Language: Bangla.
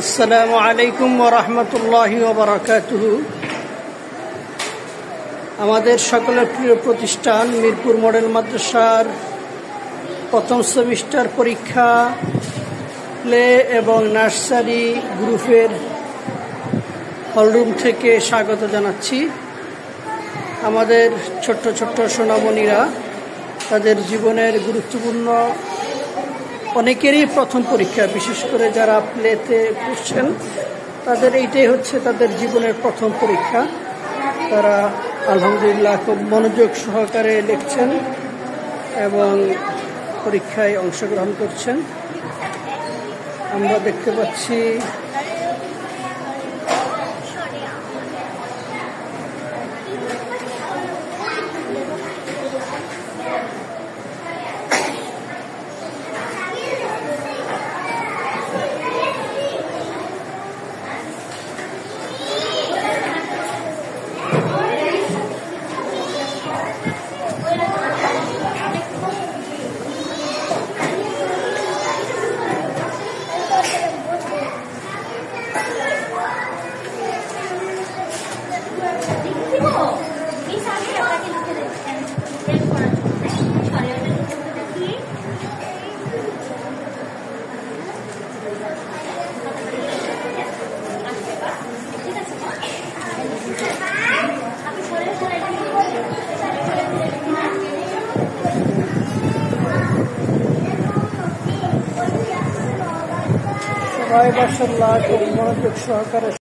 আসসালামু আলাইকুম ওয়া রাহমাতুল্লাহি ওয়া বারাকাতুহু। আমাদের সকলের প্রিয় প্রতিষ্ঠান মিরপুর মডেল মাদ্রাসার প্রথম সেমিস্টার পরীক্ষা প্লে এবং নার্সারি গ্রুপের হলরুম থেকে স্বাগত জানাচ্ছি। আমাদের ছোট্ট ছোট্ট সোনামণিরা তাদের জীবনের গুরুত্বপূর্ণ অনেকেরই প্রথম পরীক্ষা, বিশেষ করে যারা প্লেতে পড়ছেন তাদের এইটাই হচ্ছে তাদের জীবনের প্রথম পরীক্ষা। তারা আলহামদুলিল্লাহ খুব মনোযোগ সহকারে লিখছেন এবং পরীক্ষায় অংশগ্রহণ করছেন। আমরা দেখতে পাচ্ছি সবাই মাশাআল্লাহ খুব মনোযোগ সহকারে